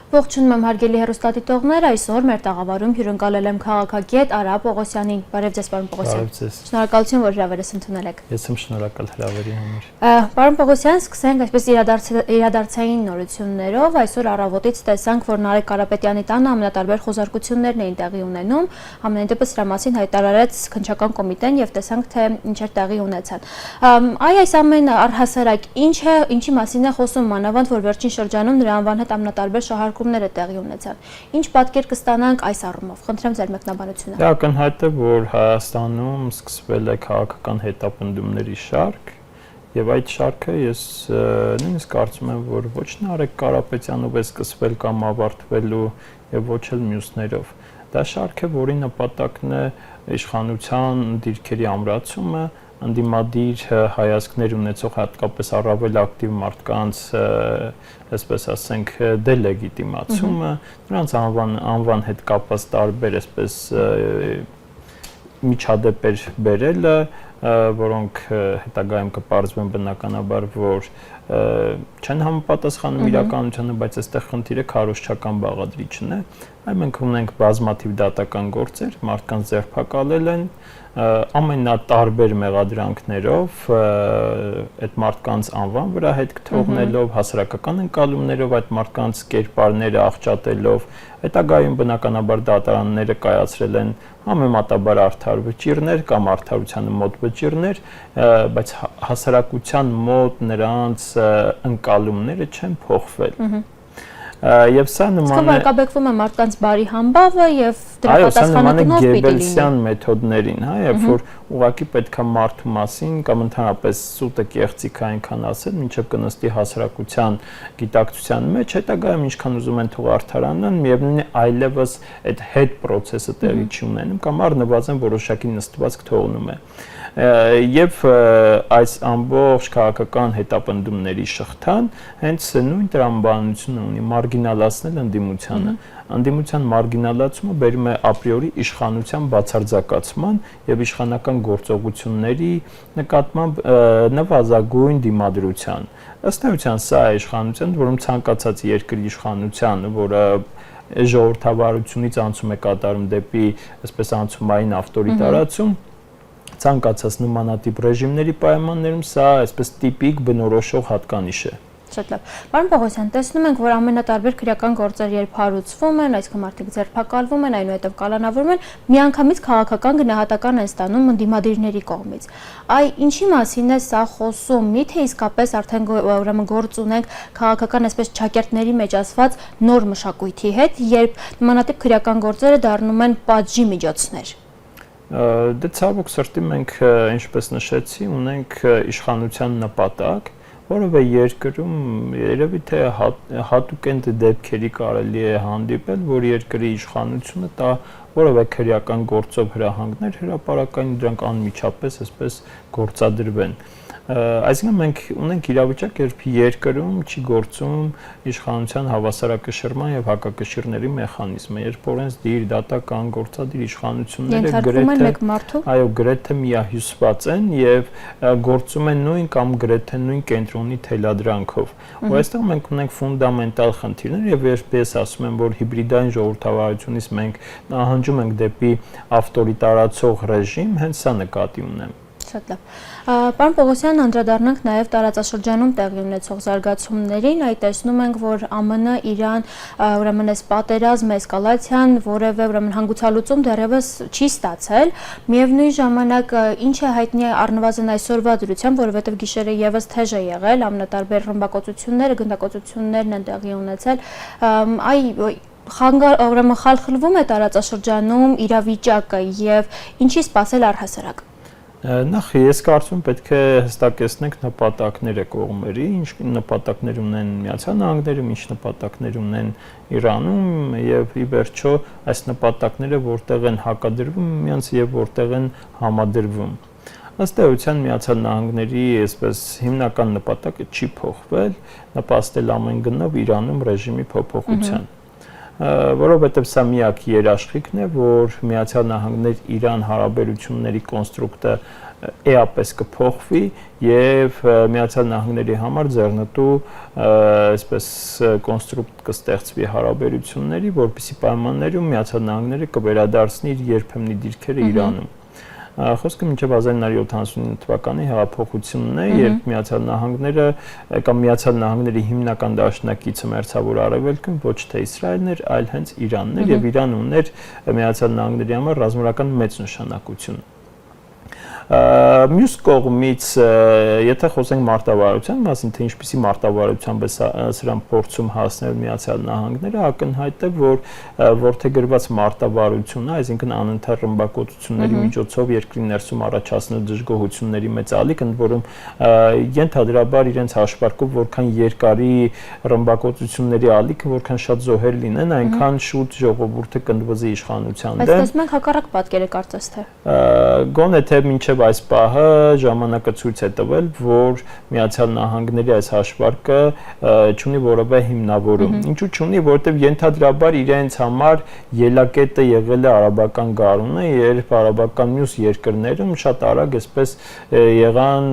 Ողջունում եմ հարգելի հեռուստադիտողներ, այսօր մեր տաղավարում հյուրընկալել եմ քաղաքագետ Արա Պողոսյանին։ Բարև ձեզ, պարոն Պողոսյան։ Շնորհակալություն, որ հրավերս ընդունել եք։ Ես եմ շնորհակալ հրավերի համար։ Պարոն Պողոսյան, սկսենք այսպես իրադարձային նորություններով։ Այսօր առավոտից տեսանք, որ Նարեկ Կարապետյանի տանը ամենատարբեր խոզարկություններն էին տեղի ունենում։ Համենայն դեպս դրա մասին հայտարարեց քննչական կոմիտեն եւ տեսանք, թե ինչեր տեղի ունեցան։ Այս ամենը առհասարակ ինչի մասին է խոսում, մանավանդ որ վերջին շրջանում նրա անվան հետ ամենատարբեր շահարկումները տեղի ունեցան։ Ինչ պատկեր կստանանք այս առումով։ Խնդրեմ ձեր մեկնաբանությունը։ Ակնհայտ է, որ Հայաստանում սկսվել է քաղաքական հետապնդումների շարք, եւ այդ շարքը ես նույնիսկ կարծում եմ, որ ոչ Նարեկ Կարապետյանով է սկսվել կամ ավարտվելու եւ ոչ էլ մյուսներով։ Դա շարք է, որի նպատակն է իշխանության դիրքերի ամրացումը, անդիմադիր հայացքներ ունեցող հատկապես առավել ակտիվ մարդկանց, այսպես ասենք, դելեգիտիմացումը, նրանց անվան հետ կապված տարբեր այսպես միջադեպեր բերելը, որոնք հետագայում կպարզվեն բնականաբար, որ չեն համապատասխանում իրականությանը, բայց այստեղ խնդիրը քարոզչական բաղադրիչն է։ Այ մենք ունենք բազմաթիվ դատական գործեր, մարդկանց ձերբակալել են, ամենատարբեր մեղադրանքներով, այդ մարդկանց անվան վրա հետք թողնելով, հասարակական ընկալումներով այդ մարդկանց կերպարները աղճատելով, հետագայում բնականաբար դատարանները կայացրել են համեմատաբար արդար վճիռներ կամ արդարությանը մոտ վճիռներ, բայց հասարակության մոտ նրանց ընկալումները չեն փոխվել։ Եվ սա նման է վարկաբեկվում է մարդկանց բարի համբավը եւ դրա պատասխանատունով պիտի լինի։ Գեբելսյան մեթոդներին, երբ որ ուղղակի պետք է մարդու մասին կամ ընդհանրապես սուտը կեղծիք այնքան ասել, մինչև կնստի հասարակության գիտակցության մեջ, հետագայում ինչքան ուզում են թող արդարանան, միևնույն է այլևս այդ հետ process-ը տեղի չի ունենում կամ առնվազն որոշակի նստվածք թողնում է։ Եվ այս ամբողջ քաղաքական հետապնդումների շղթան հենց նույն տրամաբանությունը ունի մարգինալացնել ընդդիմությանը։ Ընդդիմության մարգինալացումը բերում է ապրիորի իշխանության բացարձակացման եւ իշխանական գործողությունների նկատմամբ նվազագույն դիմադրության։ Ըստ էության սա է իշխանության, որում ցանկացած երկրի իշխանության, որը ժողովրդավարությունից անցում է կատարում դեպի այսպես անցումային ավտորիտարացում, ցանկացած նմանատիպ ռեժիմների պայմաններում սա այսպես տիպիկ բնորոշող հատկանիշ է։ Շատ լավ։ Պարոն Պողոսյան, տեսնում ենք, որ ամենատարբեր քրեական գործեր երբ հարուցվում են, այսինքն մարդիկ ձերբակալվում են, այնուհետև կալանավորվում են, միանգամից քաղաքական գնահատական են ստանում ընդդիմադիրների կողմից։ Ինչի մասին է սա խոսում։ Միթե իսկապես արդեն ուրեմն գործ ունենք քաղաքական այսպես ճակերտների մեջ ասված նոր մշակույթի հետ, երբ նմանատիպ քրեական գործերը դառնում են պատժի միջոցներ։ Դե ցավոք սրտի մենք, ինչպես նշեցի, ունենք իշխանության նպատակ, որովհետև երկրում երևի թե հատուկ դեպքերի կարելի է հանդիպել, որ երկրի իշխանությունը տա որևէ քրեական գործով հրահանգներ հրապարակային, դրանք անմիջապես այսպես գործադրվեն։ Այսինքն մենք ունենք իրավիճակ, երբ երկրում չի գործում իշխանության հավասարակշռման եւ հակակշիռների մեխանիզմը, երբ օրենսդիր, դատական, գործադիր իշխանությունները գրեթե միահյուսված են եւ գործում են նույն կամ գրեթե նույն կենտրոնի թելադրանքով։ Ու այստեղ մենք ունենք ֆունդամենտալ խնդիրներ եւ երբ ես ասում եմ, որ հիբրիդային ժողովրդավարությունից մենք նահանջում ենք դեպի ավտորիտարացող ռեժիմ, հենց սա նկատի ունեմ։ Շատ լավ։ Պարոն Պողոսյան, անդրադառնանք նաև տարածաշրջանում տեղի ունեցող զարգացումներին, այդ տեսնում ենք, որ ԱՄՆ Իրան ուրեմն այս պատերազմը, էսկալացիան, որևէ ուրեմն հանգուցալուծում դեռևս չի ստացել, միևնույն ժամանակ ինչ է հայտնի առնվազն այսօրվա դրությամբ, որովհետև գիշերը եւս թեժ է եղել, ամենատարբեր ռմբակոծությունները, գնդակոծություններն են տեղի ունեցել, ուրեմն խալխլվում է տարածաշրջանում իրավիճակը եւ ինչի սպասել առհասարակ։ Նախ ես կարծում պետք է հստակեցնենք նպատակները կողմերի, ինչ նպատակներ ունեն Միացյալ Նահանգներում, ինչ նպատակներ ունեն Իրանում եւ ի վերջո այս նպատակները որտեղ են հակադրվում միմյանց եւ որտեղ են համադրվում։ Ըստ էության Միացյալ Նահանգների այսպես հիմնական նպատակը չի փոխվել, նպաստել ամեն գնով Իրանում ռեժիմի փոփոխության։ Որովհետև սա միակ երաշխիքն է, որ Միացյալ Նահանգներ-Իրան հարաբերությունների կոնստրուկտը էապես կփոխվի եւ Միացյալ Նահանգների համար ձեռնտու այսպես կոնստրուկտ կստեղծվի հարաբերությունների, որպեսզի պայմաններում Միացյալ Նահանգները կվերադարձնի իր երբեմնի դիրքերը Իրանում։ Խոսքը մինչև 1979 թվականի հեղափոխությունն է, երբ Միացյալ Նահանգները կամ Միացյալ Նահանգների հիմնական դաշնակիցը Մերձավոր Արևելքում ոչ թե Իսրայելն էր, այլ հենց Իրանն էր, եւ Իրանը ուներ Միացյալ Նահանգների համար ռազմական մեծ նշանակություն։ Մյուս կողմից, եթե խոսենք մարտավարության մասին, թե ինչպիսի մարտավարությամբ է սրան փորձում հասնել Միացյալ Նահանգները, ակնհայտ է, որ որդեգրված մարտավարությունը, այսինքն անընդհատ ռմբակոծությունների միջոցով երկրի ներսում առաջացնել դժգոհությունների մեծ ալիք, ընդ որում ենթադրաբար իրենց հաշվարկով որքան երկարի ռմբակոծությունների ալիքը, որքան շատ զոհեր լինեն, այնքան շուտ ժողովուրդը կնդվզի իշխանության դեմ։ Բայց տեսնում ենք հակառակ պատկերը կարծես թե։ Գոնե թե մինչև այս պահը ժամանակը ցույց է տվել, որ Միացյալ Նահանգների այս հաշվարկը չունի որևէ հիմնավորում։ Ինչու չունի, որովհետև ենթադրաբար իրենց համար ելակետը եղել է արաբական գարունը, երբ արաբական մյուս երկրներում շատ արագ այսպես եղան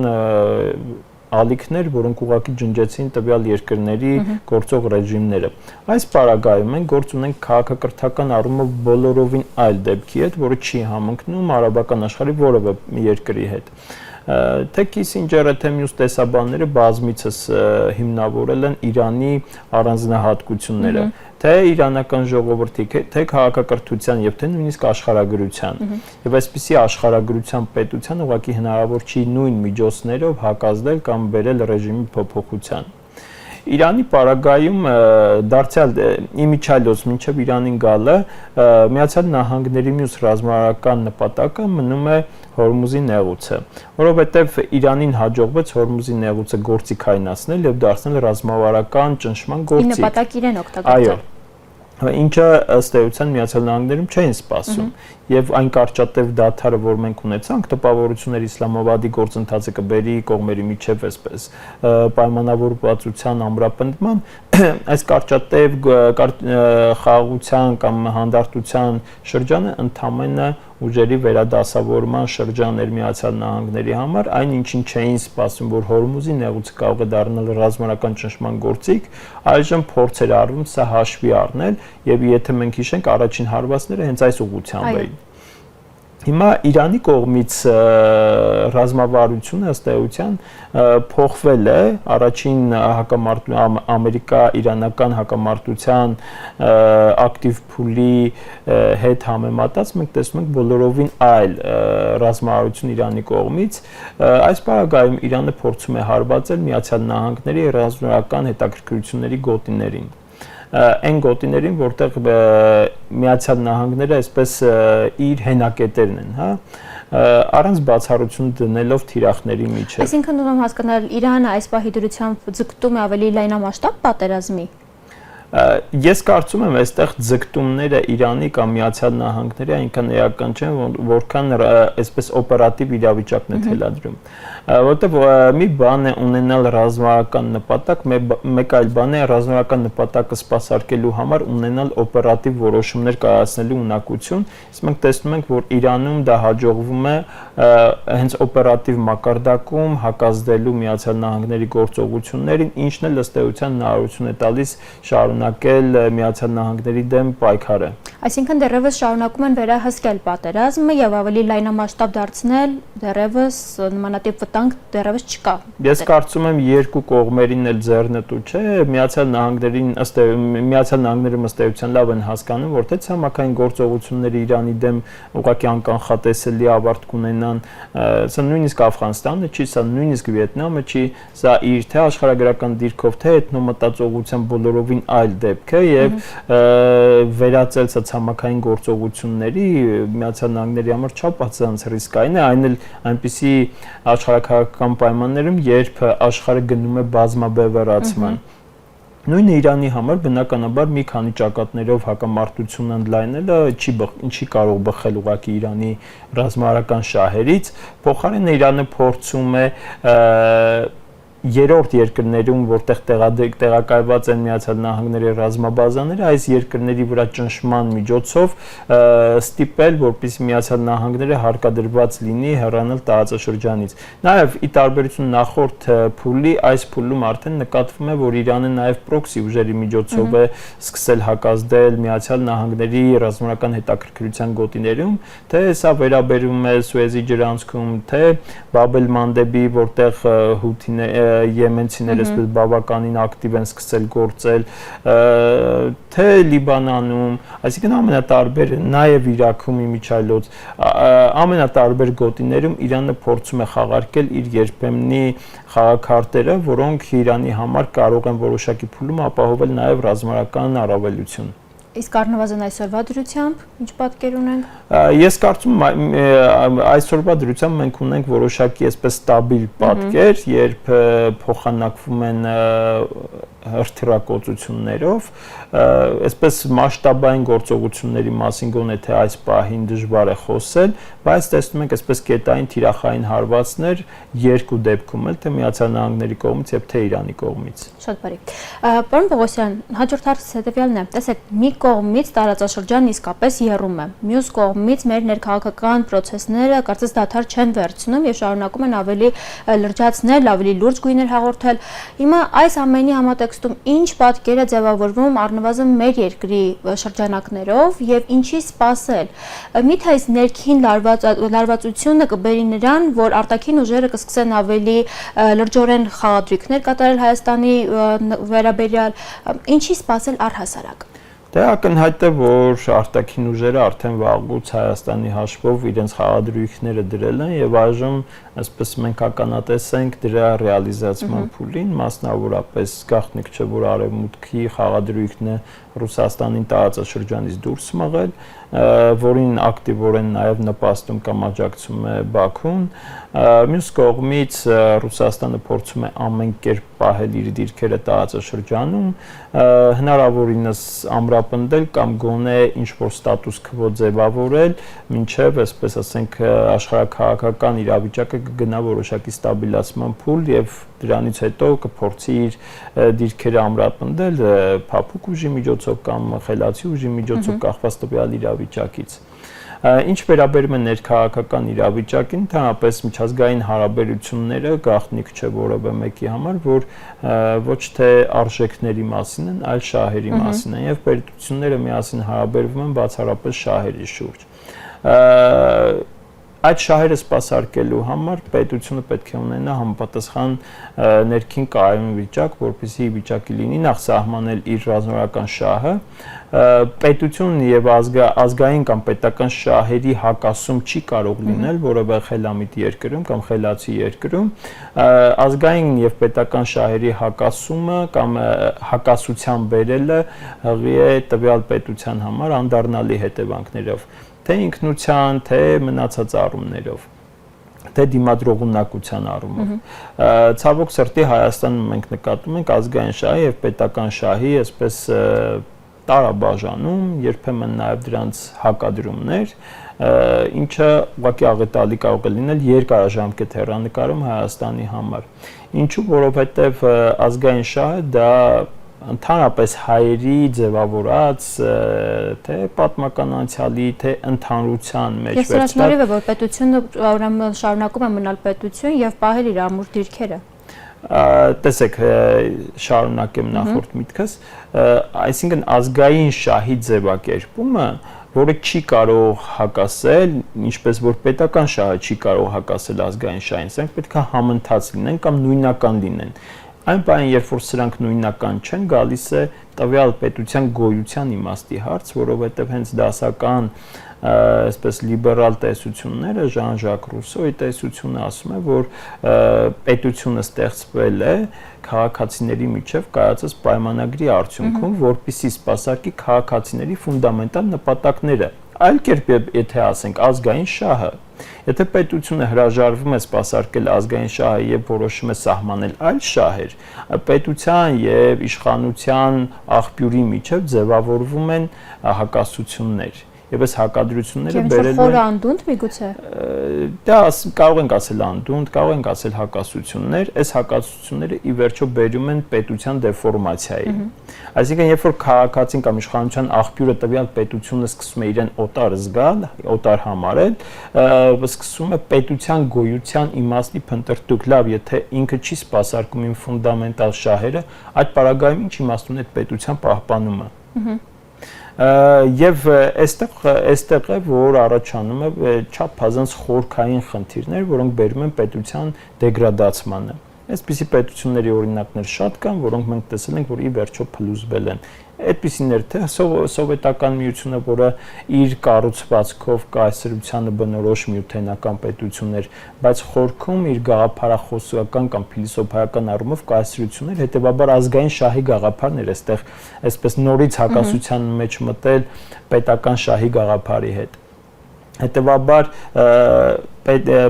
ալիքներ, որոնք ուղղակի ջնջեցին տվյալ երկրների գործող ռեժիմները։ Այս պարագայում մենք գործ ունենք քաղաքակրթական առումով բոլորովին այլ դեպքի հետ, որը չի համընկնում արաբական աշխարհի որևէ երկրի հետ։ Թե Քիսինջերը, թե մյուս տեսաբանները բազմիցս հիմնավորել են Իրանի առանձնահատկությունները, թե իրանական ժողովրդի, թե քաղաքակրթության եւ թե նույնիսկ աշխարհագրության։ Եվ այսպիսի աշխարհագրության պետության ուղղակի հնարավոր չի նույն միջոցներով հակազդել կամ բերել ռեժիմի փոփոխության։ Իրանի պարագայում դարձյալ իմիջիալոց մինչև Իրանին գալը Միացյալ Նահանգների մյուս ռազմական նպատակը մնում է Հորմուզի նեղուցը, որովհետև Իրանին հաջողվեց Հորմուզի նեղուցը գործիքայնացնել եւ դարձնել ռազմավարական ճնշման գործիք։ Ի նպատակ իրեն օգտագործել։ Ինչը ըստ էության Միացյալ Նահանգներում չէին սպասում եւ այն կարճատև դադարը, որ մենք ունեցանք, տպավորություններ Իսլամաբադի գործընթացը կբերի կողմերի միջև այսպես պայմանավորվածության ամրապնդման, այս կարճատև խաղաղության կամ հանդարտության շրջանը ընդամենը ուժերի վերադասավորման շրջան էր Միացյալ Նահանգների համար, այն ինչին չէին սպասում, որ Հորմուզի նեղուցը կարող է դառնալ ռազմական ճնշման գործիք, այժմ փորձ էր արվում սա հաշվի առնել եւ եթե մենք հիշենք առաջին հարվածները հենց այս ուղղությամբ էին։ Հիմա Իրանի կողմից ռազմավարությունը ըստ էության փոխվել է առաջին ամերիկա-իրանական հակամարտության ակտիվ փուլի հետ համեմատած մենք տեսնում ենք բոլորովին այլ ռազմավարություն Իրանի կողմից այս պարագայում Իրանը փորձում է հարվածել Միացյալ Նահանգների ռազմական հետաքրքրությունների գոտիներին այն գոտիներին, որտեղ Միացյալ Նահանգները այսպես իր հենակետերն են, հա, առանց բացառություն դնելով թիրախների միջև։ Այսինքն ուզում հասկանալ, Իրանը այս պահի դրությամբ ձգտում է ավելի լայնամասշտաբ պատերազմի։ Ես կարծում եմ, այստեղ ձգտումները Իրանի կամ Միացյալ Նահանգների այնքան էական չեն, որքան այսպես օպերատիվ իրավիճակն է թելադրում։ Որտեղ մի բան է ունենալ ռազմական նպատակ, մեկ այլ բան է ռազմական նպատակը սպասարկելու համար ունենալ օպերատիվ որոշումներ կայացնելու ունակություն, իսկ մենք տեսնում ենք, որ Իրանում դա հաջողվում է հենց օպերատիվ մակարդակում հակազդելու Միացյալ Նահանգների գործողություններին, ինչն էլ ըստ էության հնարավորություն է տալիս շարունակել Միացյալ Նահանգների դեմ պայքարը։ Այսինքն դեռևս շարունակում են վերահսկել պատերազմը եւ ավելի լայնամասշտաբ դարձնել, դեռևս նմանատիպ վտանգ դեռևս չկա։ Ես կարծում եմ երկու կողմերին էլ ձեռնտու չէ, Միացյալ Նահանգները ըստ էության լավ են հասկանում, որ թե ցամաքային գործողությունները Իրանի դեմ ուղղակի անկանխատեսելի ավարտ կունենան, սա նույնիսկ Աֆղանստանը չի, սա նույնիսկ Վիետնամը չի, սա իր թե աշխարհագրական դիրքով, թե էթնոմտածողության բոլորովին այլ դեպք է եւ վերածել սա ցամաքային գործողությունների Միացյալ Նահանգների համար չափազանց ռիսկային է, այն էլ այնպիսի աշխարհակաղակական պայմաններում, երբ աշխարհը գնում է բազմաբևեռացման։ Նույնը Իրանի համար բնականաբար մի քանի ճակատներով հակամարտություն ընդլայնելը չի կարող բխել ուղղակի Իրանի ռազմավարական շահերից, փոխարենը Իրանը փորձում է երրորդ երկրներում, որտեղ տեղակայված են Միացյալ Նահանգների ռազմաբազաները, այս երկրների վրա ճնշման միջոցով ստիպել, որպեսզի Միացյալ Նահանգները հարկադրված լինի հեռանալ տարածաշրջանից։ Նաև ի տարբերություն նախորդ փուլի, այս փուլում արդեն նկատվում է, որ Իրանը նաև պրոքսի ուժերի միջոցով է սկսել հակազդել Միացյալ Նահանգների ռազմական հետաքրքրության գոտիներում, թե սա վերաբերում է Սուեզի ջրանցքում, թե Բաբ էլ-Մանդեբի, որտեղ եմենցիները այսպես բավականին ակտիվ են սկսել գործել, թե Լիբանանում, այսինքն ամենատարբեր, նաև Իրաքում իմիջիայլոց, ամենատարբեր գոտիներում Իրանը փորձում է խաղարկել իր երբեմնի խաղաքարտերը, որոնք Իրանի համար կարող են որոշակի փուլում ապահովել նաև ռազմական առավելություն։ Իսկ առնվազն այսօրվա դրությամբ ինչ պատկեր ունենք։ Ես կարծում եմ այսօրվա դրությամբ մենք ունենք որոշակի այսպես ստաբիլ պատկեր, երբ փոխանակվում են հրթիռակոծություններով, այսպես մասշտաբային գործողությունների մասին գոնե թե այս պահին դժվար է խոսել, բայց տեսնում ենք այսպես կետային թիրախային հարվածներ երկու դեպքում էլ թե Միացյալ Նահանգների կողմից եւ թե Իրանի կողմից։ Շատ բարի։ Պարոն Պողոսյան, հաջորդ հարցը հետեւյալն է։ Տեսեք, մի կողմից տարածաշրջանն իսկապես եռում է, մյուս կողմից մեր ներքաղաքական process-ները կարծես դադար չեն վերցնում եւ շարունակում են ավելի լրջացնել, ավելի լուրջ գույներ հաղորդել։ Հիմա այս ամենի համատեքստում ինչ պատկեր է ձևավորվում առնվազն մեր երկրի շրջանակներով եւ ինչի սպասել։ Միթե այս ներքին լարվածությունը կբերի նրան, որ արտաքին ուժերը կսկսեն ավելի լրջորեն խաղադրույքներ կատարել Հայաստանի վերաբերյալ, ինչի սպասել առհասարակ։ Դե ակնհայտ է, որ արտաքին ուժերը արդեն վաղուց Հայաստանի հաշվով իրենց խաղադրույքները դրել են եւ այժմ այսպես մենք ականատես ենք դրա ռեալիզացման փուլին, մասնավորապես գաղտնիք չէ, որ արևմուտքի խաղադրույքն է Ռուսաստանին տարածաշրջանից դուրս մղել, որին ակտիվորեն նաև նպաստում կամ աջակցում է Բաքուն։ Մյուս կողմից Ռուսաստանը փորձում է ամեն կերպ պահել իր դիրքերը տարածաշրջանում, հնարավորինս ամրապնդել կամ գոնե ինչ-որ ստատուս քվո ձևավորել, մինչև, այսպես ասենք, աշխարհաքաղաքական իրավիճակը կգնա որոշակի ստաբիլացման փուլ եւ դրանից հետո կփորձի իր դիրքերը ամրապնդել փափուկ ուժի միջոցով կամ խելացի ուժի միջոցով կախված տվյալ իրավիճակից։ Ինչ վերաբերում է ներքաղաքական իրավիճակին, ընդհանրապես միջազգային հարաբերությունները գաղտնիք չէ որևէ մեկի համար, որ ոչ թե արժեքների մասին են, այլ շահերի մասին են եւ պետությունները միասին հարաբերվում են բացառապես շահերի շուրջ։ Այդ շահերը սպասարկելու համար պետությունը պետք է ունենա համապատասխան ներքին կայուն վիճակ, որպեսզի վիճակի լինի նախ սահմանել իր ռազմական շահը, պետությունն եւ ազգային կամ պետական շահերի հակասում չի կարող լինել որևէ խելամիտ երկրում կամ խելացի երկրում, ազգային եւ պետական շահերի հակասումը կամ հակասության բերելը հղի է տվյալ պետության համար անդառնալի հետևանքներով, թե ինքնության, թե մնացած առումներով, թե դիմադրողունակության առումով։ Ցավոք սրտի Հայաստանում մենք նկատում ենք ազգային շահի եւ պետական շահի այսպես տարաբաժանում, երբեմն նաև դրանց հակադրումներ, ինչը ուղղակի աղետալի կարող է լինել երկարաժամկետ հեռանկարում Հայաստանի համար։ Ինչու, որովհետև ազգային շահը դա ընդհանրապես հայերի ձևավորած թե պատմական անցյալի, թե ընդհանրության մեջ վերցրած։ Ես շնորհիվ եմ, որ պետությունը շարունակում է մնալ պետություն եւ պահել իր ամուր դիրքերը։ Տեսեք, շարունակեմ նախորդ միտքս, այսինքն ազգային շահի ձևակերպումը, որը չի կարող հակասել, ինչպես որ պետական շահը չի կարող հակասել ազգային շահին, սրանք պետք է համընթաց լինեն կամ նույնական լինեն։ Այն բանը, երբ որ սրանք նույնական չեն, գալիս է տվյալ պետության գոյության իմաստի հարց, որովհետև հենց դասական այսպես լիբերալ տեսությունները, Ժան-Ժակ Ռուսոյի տեսությունը ասում է, որ պետությունը ստեղծվել է քաղաքացիների միջև կայացած պայմանագրի արդյունքում, որպեսզի սպասարկի քաղաքացիների ֆունդամենտալ նպատակները։ Այլ կերպ եթե ասենք ազգային շահը, եթե պետությունը հրաժարվում է սպասարկել ազգային շահը եւ որոշում է սահմանել այլ շահեր, պետության եւ իշխանության աղբյուրի միջև ձևավորվում են հակասություններ։ եւ այս հակադրությունները բերել են խոր անդունդ միգուցե։ Դա կարող ենք ասել անդունդ, կարող ենք ասել հակասություններ, այս հակասությունները ի վերջո բերում են պետության դեֆորմացիայի։ Այսինքն, երբ որ քաղաքացին կամ իշխանության աղբյուրը տվյալ պետությունը սկսում է իրեն օտար զգալ, օտար համարել, սկսում է պետության գոյության իմաստի փնտրտուք, լավ, եթե ինքը չի սպասարկում իմ ֆունդամենտալ շահերը, այդ պարագայում ինչ իմաստ ունի պետության պահպանումը։ Եվ այստեղ է, որ առաջանում է չափազանց խորքային խնդիրներ, որոնք բերում են պետության դեգրադացմանը։ Այսպիսի պետությունների օրինակներ շատ կան, որոնք մենք տեսել ենք, որ ի վերջո փլուզվել են։ Այդպիսիներ թե սովետական միությունը, որը իր կառուցվածքով կայսրությանը բնորոշ միութենական պետություն էր, բայց խորքում իր գաղափարախոսական կամ փիլիսոփայական առումով կայսրություններ, հետեւաբար ազգային շահի գաղափարն էր այստեղ, այսպես նորից հակասության մեջ մտել պետական շահի գաղափարի հետ։ Հետևաբար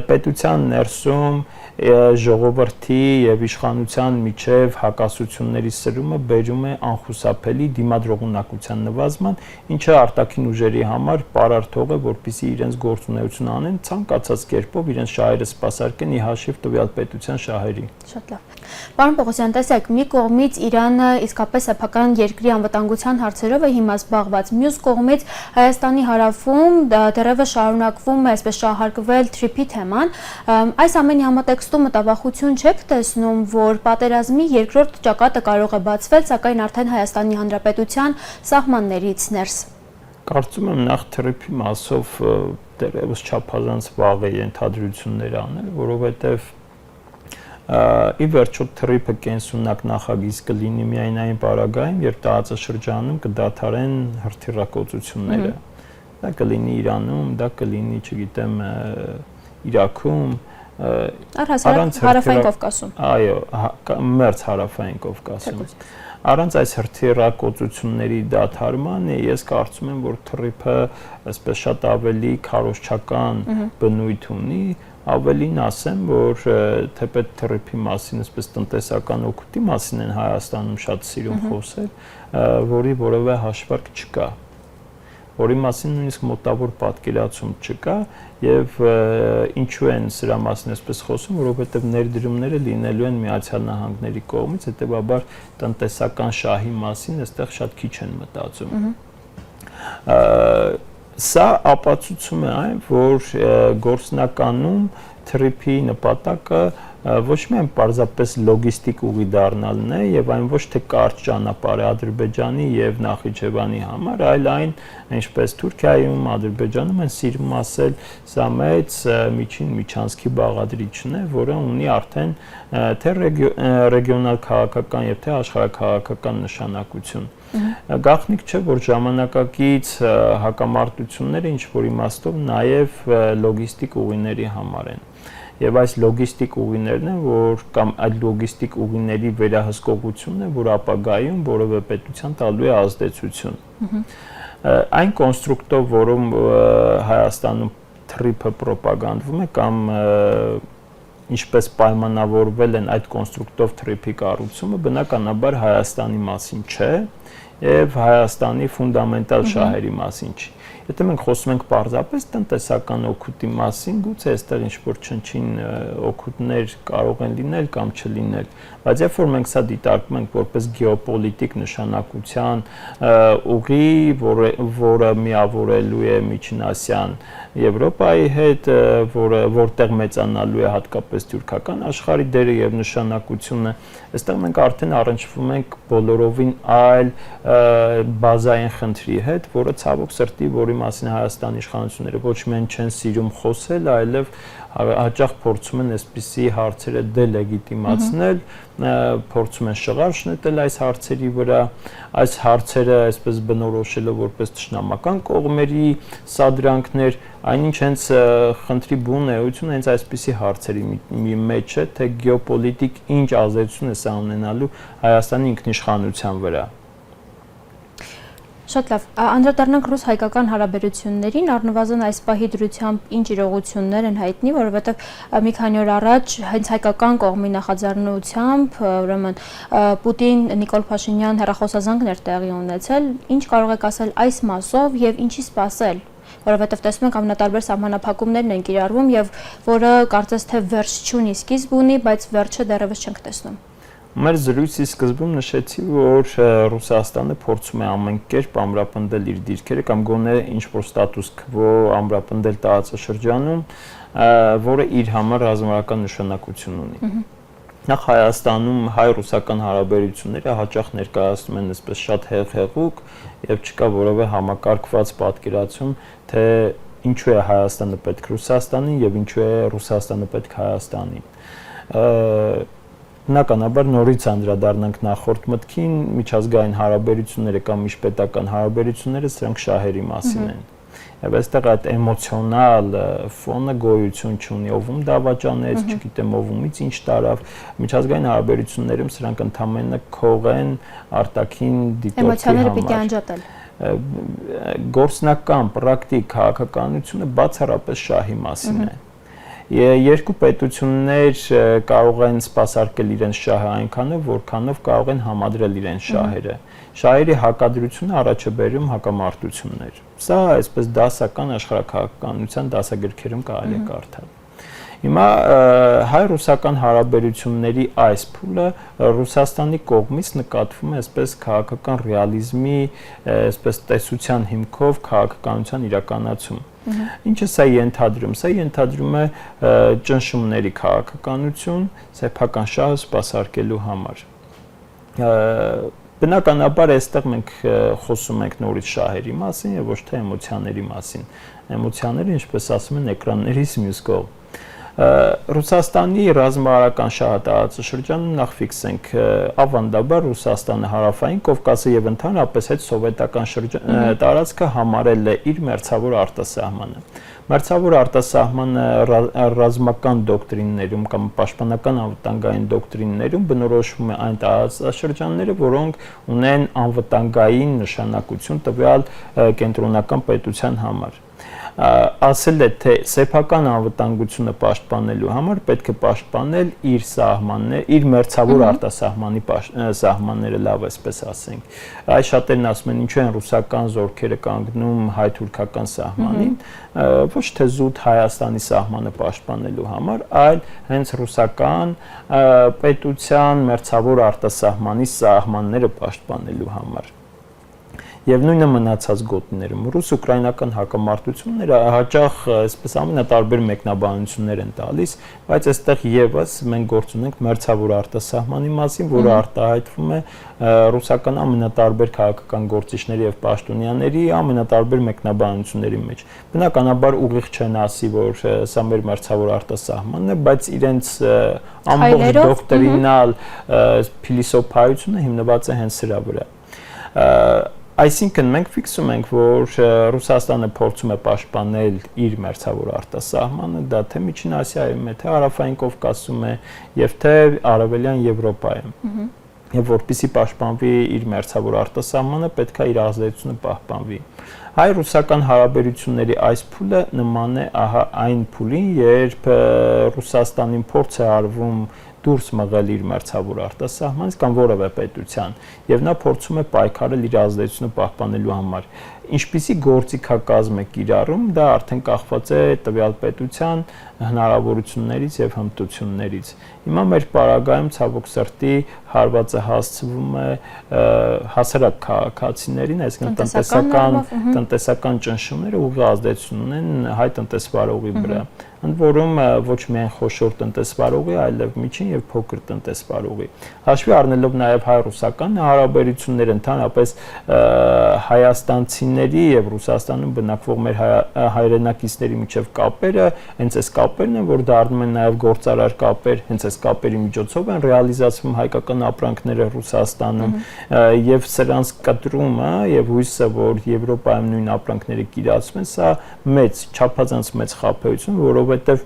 պետության ներսում ժողովրդի եւ իշխանության միջև հակասությունների սրումը բերում է անխուսափելի դիմադրողունակության նվազման, ինչը արտաքին ուժերի համար պարարթող է, որպեսզի իրենց գործունեություն անեն ցանկացած կերպով իրենց շահերը սպասարկեն ի հաշիվ տվյալ պետության շահերի։ Շատ լավ։ Պարոն Պողոսյան, տեսեք, մի կողմից Իրանը իսկապես սեփական երկրի անվտանգության հարցերով է հիմա զբաղված, մյուս կողմից Հայաստանի հարավում դեռևս շարունակվում է այսպես շահարկվել թրիփի թեման։ Այս ամենի համատեքստում մտավախություն չեք տեսնում, որ պատերազմի երկրորդ ճակատը կարող է բացվել, սակայն արդեն Հայաստանի Հանրապետության սահմաններից ներս։ Կարծում եմ նախ թրիփի մասով դեռևս չափազանց վաղ է ենթադրություններ անել, որովհետև ի վերջո թրիփը կենսունակ նախագիծ կլինի միայն այն պարագայում, երբ տարածաշրջանում կդադարեն հրթիռակոծությունները։ Դա կլինի Իրանում, դա կլինի, չգիտեմ, Իրաքում, առանց հարավային Կովկասում։ Այո, մերձ հարավային Կովկասում։ Առանց այս հրթիռակոծությունների դադարման ես կարծում եմ, որ թրիփը այսպես շատ ավելի քարոզչական բնույթ ունի, ավելին ասեմ, որ թեպետ թրիփի մասին, այսպես տնտեսական օգուտի մասին են Հայաստանում շատ սիրում խոսել, որի որևէ հաշվարկ չկա, որի մասին նույնիսկ մոտավոր պատկերացում չկա եւ ինչու են սրա մասին այսպես խոսում, որովհետեւ ներդրումները լինելու են Միացյալ Նահանգների կողմից, հետեւաբար տնտեսական շահի մասին այստեղ շատ քիչ են մտածում։ Սա ապացուցում է այն, որ գործնականում թրիփի նպատակը ոչ միայն պարզապես լոգիստիկ ուղի դառնալն է եւ այն ոչ թե կարճ ճանապարհ է Ադրբեջանի եւ Նախիջևանի համար, այլ այն ինչպես Թուրքիայում, Ադրբեջանում են սիրում ասել, սա մեծ միջին միջանցքի բաղադրիչն է, որը ունի արդեն թե ռեգիոնալ քաղաքական եւ թե աշխարհաքաղաքական նշանակություն։ Գաղտնիք չէ, որ ժամանակակից հակամարտությունները ինչ որ իմաստով նաեւ լոգիստիկ ուղիների համար են։ Եվ այս լոգիստիկ ուղիներն են, որ կամ այդ լոգիստիկ ուղիների վերահսկողությունն է, որ ապագայում որևէ պետության տալու է ազդեցություն։ Այն կոնստրուկտով, որում Հայաստանում թրիփը պրոպագանդվում է կամ ինչպես պայմանավորվել են այդ կոնստրուկտով թրիփի կառուցումը, բնականաբար Հայաստանի մասին չէ եւ Հայաստանի ֆունդամենտալ շահերի մասին չի։ Եթե մենք խոսում ենք պարզապես տնտեսական օգուտի մասին, գուցե այստեղ ինչ-որ չնչին օգուտներ կարող են լինել կամ չլինել, բայց երբ որ մենք սա դիտարկում ենք որպես գեոպոլիտիկ նշանակության ուղի, որը միավորելու է Միջինասիան Եվրոպայի հետ, որտեղ մեծանալու է հատկապես թուրքական աշխարհի դերը եւ նշանակությունը, այստեղ մենք արդեն առնչվում ենք բոլորովին այլ բազային խնդրի հետ, որը ցավոք սրտի, որի մասին Հայաստանի իշխանությունները ոչ միայն չեն սիրում խոսել, այլև հաճախ փորձում են այսպիսի հարցերը դելեգիտիմացնել, փորձում են շղար շնետել այս հարցերի վրա, այս հարցերը այսպես բնորոշելով որպես թշնամական կողմերի սադրանքներ, այնինչ հենց խնդրի բուն էությունը հենց այսպիսի հարցերի մի մեջ է, թե գեոպոլիտիկ ինչ ազդեցություն է սա ունենալու Հայաստանի ինքնիշխանության վրա։ Շատ լավ։ Անդրադառնանք ռուս-հայկական հարաբերություններին, առնվազն այս պահի դրությամբ ինչ իրողություններ են հայտնի, որովհետև մի քանի օր առաջ հենց հայկական կողմի նախաձեռնությամբ, ուրեմն Պուտին Նիկոլ Փաշինյան հեռախոսազանգն էր տեղի ունեցել, ինչ կարող եք ասել այս մասով եւ ինչի սպասել, որովհետև տեսնում ենք ամենատարբեր սահմանափակումներն են կիրառվում եւ որը կարծես թե վերջ չունի, սկիզբ ունի, բայց վերջը դեռևս չենք տեսնում։ Մեր զրույցի սկզբում նշեցի, որ Ռուսաստանը փորձում է ամեն կերպ ամրապնդել իր դիրքերը կամ գոնե ինչ-որ ստատուս քվո ամրապնդել տարածաշրջանում, որը իր համար ռազմական նշանակություն ունի։ Նախ Հայաստանում հայ-ռուսական հարաբերությունները հաճախ ներկայացնում են այսպես շատ հեղուկ եւ չկա որևէ համակարգված պատկերացում, թե ինչու է Հայաստանը պետք Ռուսաստանին եւ ինչու է Ռուսաստանը պետք Հայաստանին։ Բնականաբար նորից անդրադառնանք նախորդ մտքին, միջազգային հարաբերությունները կամ միջպետական հարաբերությունները սրանք շահերի մասին են։ Եվ այստեղ այդ էմոցիոնալ ֆոնը գոյություն չունի, ով դավաճանեց, չգիտեմ ովումից ինչ տարավ, միջազգային հարաբերություններում սրանք ընդհանրապես քող են արտաքին դիտորդի համար։ Էմոցիաները պիտի անջատել։ Գործնական, պրակտիկ քաղաքականությունը բացառապես շահի մասին է։ Երկու պետություններ կարող են սպասարկել իրենց շահը այնքանով, որքանով կարող են համադրել իրենց շահերը։ Շահերի հակադրությունը առաջ է բերում հակամարտություններ։ Սա այսպես դասական աշխարհաքաղաքականության դասագրքերում կարելի է կարդալ։ Հիմա հայ-ռուսական հարաբերությունների այս փուլը Ռուսաստանի կողմից նկատվում է այսպես քաղաքական ռեալիզմի, այսպես տեսության հիմքով քաղաքականության իրականացում։ Ինչը սա ենթադրում։ Սա ենթադրում է ճնշումների քաղաքականություն սեփական շահը սպասարկելու համար։ Բնականաբար այստեղ մենք խոսում ենք նորից շահերի մասին եւ ոչ թե էմոցիաների մասին։ Էմոցիաները, ինչպես ասում են, էկրաններից մյուս կողմ։ Ռուսաստանի ռազմավարական շահը տարածաշրջանում նախ ֆիքսենք ավանդաբար Ռուսաստանը հարավային Կովկասը եւ ընդհանրապես հետ սովետական տարածքը համարել է իր մերձավոր արտասահմանը։ Մերձավոր արտասահմանը ռազմական դոկտրիններում կամ պաշտպանական անվտանգային դոկտրիններում բնորոշվում է այն տարածաշրջանները, որոնք ունեն անվտանգային նշանակություն տվյալ կենտրոնական պետության համար։ Ասել է, թե սեփական անվտանգությունը պաշտպանելու համար պետք է պաշտպանել իր սահմանները, իր մերձավոր արտասահմանի սահմանները, լավ այսպես ասենք։ Այս շատերն ասում են, ինչու են ռուսական զորքերը կանգնում հայ-թուրքական սահմանին, ոչ թե զուտ Հայաստանի սահմանը պաշտպանելու համար, այլ հենց ռուսական պետության մերձավոր արտասահմանի սահմանները պաշտպանելու համար։ Եվ նույնը մնացած գոտիներում ռուս-ուկրաինական հակամարտությունները հաճախ այսպես ամենատարբեր մեկնաբանություններ են տալիս, բայց այստեղ եւս մենք գործ ունենք մերձավոր արտասահմանի մասին, որը արտահայտվում է ռուսական ամենատարբեր քաղաքական գործիչների եւ պաշտոնյաների ամենատարբեր մեկնաբանությունների մեջ։ Բնականաբար ուղիղ չեն ասի, որ սա մեր մերձավոր արտասահմանն է, բայց իրենց ամբողջ դոկտրինալ փիլիսոփայությունը հիմնված է հենց սրա վրա։ Այսինքն մենք ֆիքսում ենք, որ Ռուսաստանը փորձում է պաշտպանել իր մերձավոր արտասահմանը, դա թե Միջին Ասիայում է, թե Հարավային Կովկասում է, եւ թե Արևելյան Եվրոպայում։ Եվ որպեսզի պաշտպանվի իր մերձավոր արտասահմանը, պետք է իր ազդեցությունը պահպանվի։ Հայ-ռուսական հարաբերությունների այս փուլը նման է այն փուլին, երբ Ռուսաստանին փորձ է արվում դուրս մղել իր մերձավոր արտասահմանից կամ որևէ պետության եւ նա փորձում է պայքարել իր ազդեցությունը պահպանելու համար։ Ինչպիսի գործիքակազմ է կիրառում, դա արդեն կախված է տվյալ պետության հնարավորություններից եւ հմտություններից։ Հիմա մեր պարագայում ցավոք սրտի հարվածը հասցվում է հասարակ քաղաքացիներին, այսինքն տնտեսական ճնշումները ուղիղ ազդեցություն ունեն հայ տնտեսվարողի վրա։ Ընդ որում ոչ միայն խոշոր տնտեսվարողի, այլև միջին եւ փոքր տնտեսվարողի։ Հաշվի առնելով նաեւ հայ-ռուսական հարաբերությունները, ընդհանրապես հայաստանցիների եւ Ռուսաստանում բնակվող մեր հայրենակիցների միջև կապերը, հենց այս կապերն են, որ դառնում են նաեւ գործարար կապեր, հենց այս կապերի միջոցով են ռեալիզացվում հայկական ապրանքները Ռուսաստանում եւ սրանց կտրումը եւ հույսը, որ Եվրոպայում նույն ապրանքները կիրառվում են, սա մեծ, չափազանց մեծ խաբեություն, որովհետեւ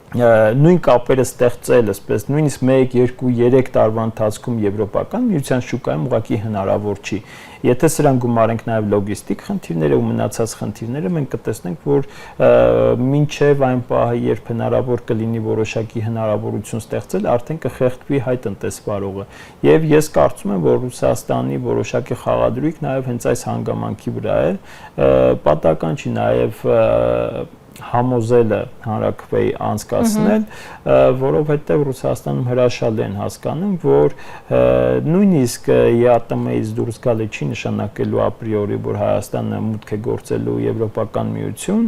նույն կապերը ստեղծել, ասես նույնիսկ 1, 2, 3 տարվա ընթացքում եվրոպական միության շուկայում ուղղակի հնարավոր չի։ Եթե սրան գումարենք նաև լոգիստիկ խնդիրները ու մնացած խնդիրները, մենք կտեսնենք, որ մինչև այն պահը, երբ հնարավոր կլինի որոշակի հնարավորություն ստեղծել, արդեն կխեղդվի հայ տնտեսվարողը։ Եվ ես կարծում եմ, որ Ռուսաստանի որոշակի խաղադրույք նաև հենց այս հանգամանքի վրա է, պատահական չի նաև համոզելը հանրաքվեի անցկացնել, որովհետև Ռուսաստանում հրաշալի են հասկանում, որ նույնիսկ ԵԱՏՄ-ից դուրս գալը չի նշանակելու ապրիորի, որ Հայաստանը մուտք է գործելու Եվրոպական միություն,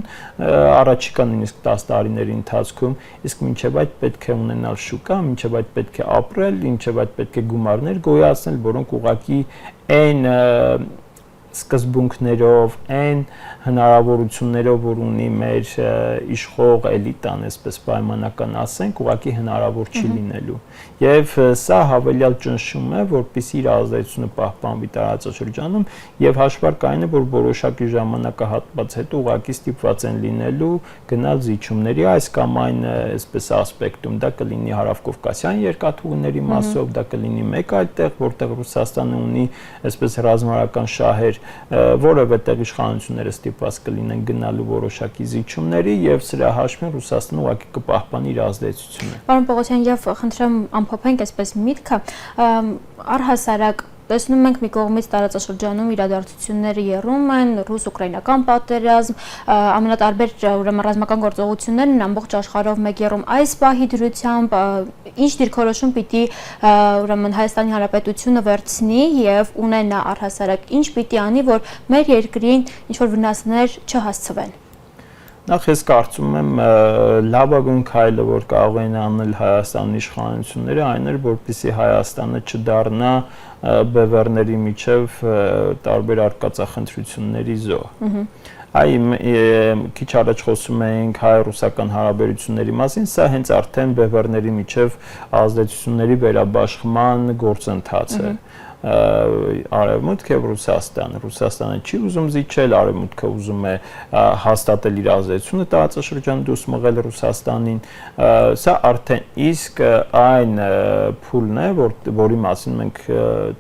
առաջիկա նույնիսկ 10 տարիների ընթացքում, իսկ մինչև այդ պետք է ունենալ շուկա, մինչև այդ պետք է ապրել, մինչև այդ պետք է գումարներ գոյացնել, որոնք ուղղակի այն սկզբունքներով, այն հնարավորություններով, որ ունի մեր իշխող էլիտան, այսպես պայմանական ասենք, ուղղակի հնարավոր չի լինելու։ Եվ սա հավելյալ ճնշում է, որպեսզի իր ազդեցությունը պահպանվի տարածաշրջանում, եւ հաշվարկային է, որ որոշակի ժամանակահատված հետո ուղղակի ստիպված են լինելու գնալ զիջումների այս կամ այն այսպես ասպեկտում, դա կլինի հարավկովկասյան երկաթուղիների մասով, դա կլինի մեկ այլ տեղ, որտեղ Ռուսաստանը ունի այսպես ռազմական շահեր, որևէ տեղ իշխանությունները ստիպված կլինեն գնալու որոշակի զիջումների եւ սրա հաշվին Ռուսաստանը ուղղակի կպահպանի իր ազդեցությունը։ Պարոն Պողոսյան, եւ խնդրեմ ամփոփենք այսպես միտքը, առհասարակ տեսնում ենք մի կողմից տարածաշրջանում իրադարձությունները եռում են, ռուս-ուկրաինական պատերազմ, ամենատարբեր ուրեմն ռազմական գործողություններն ամբողջ աշխարհով մեկեռում այս պահի դրությամբ, ինչ դիրքորոշում պիտի ուրեմն Հայաստանի Հանրապետությունը վերցնի եւ ունենա առհասարակ, ինչ պիտի անի, որ մեր երկրին ինչ որ վնասներ չհասցվեն։ Նախ ես կարծում եմ լավագույն քայլը, որ կարող են անել Հայաստանի իշխանությունները, այն էր, որպեսզի Հայաստանը չդառնա բևեռների միջև տարբեր արկածախնդրությունների զոհ։ Այ քիչ առաջ խոսում էինք հայ-ռուսական հարաբերությունների մասին, սա հենց արդեն բևեռների միջև ազդեցությունների վերաբաշխման գործընթաց է։ Արևմուտք եւ Ռուսաստանը չի ուզում զիջել, Արևմուտքը ուզում է հաստատել իր ազդեցությունը տարածաշրջանում դուրս մղել Ռուսաստանին, սա արդեն իսկ այն փուլն է, որի մասին մենք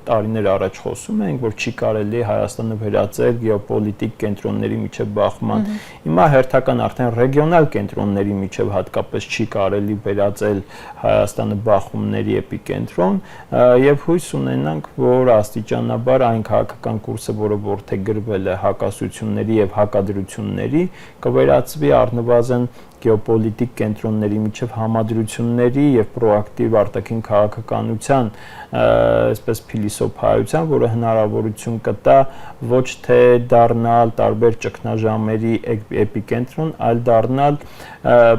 տարիներ առաջ խոսում ենք, որ չի կարելի Հայաստանը վերածել գեոպոլիտիկ կենտրոնների միջև բախման։ Հիմա հերթական արդեն ռեգիոնալ կենտրոնների միջև հատկապես չի կարելի վերածել Հայաստանը բախումների էպիկենտրոն եւ հույս ունենանք, որ աստիճանաբար այն քաղաքական կուրսը, որը որդեգրվել է հակասությունների եւ հակադրությունների, կվերածվի առնվազն գեոպոլիտիկ կենտրոնների միջև համադրությունների եւ պրոակտիվ արտաքին քաղաքականության, այսպես փիլիսոփայության, որը հնարավորություն կտա ոչ թե դառնալ տարբեր ճգնաժամերի էպիկենտրոն, այլ դառնալ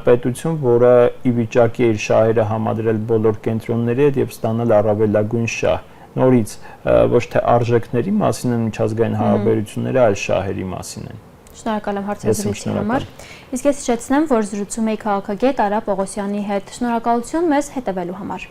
պետություն, որը ի վիճակի է իր շահերը համադրել բոլոր կենտրոնների հետ եւ ստանալ առավելագույն շահ։ Նորից ոչ թե արժեքների մասին են միջազգային հարաբերությունները, այլ շահերի մասին են։ Շնորհակալ եմ հարցազրույցի համար։ Իսկ ես հիշեցնեմ, որ զրուցում էի քաղաքագետ Արա Պողոսյանի հետ։ Շնորհակալություն մեզ հետևելու համար։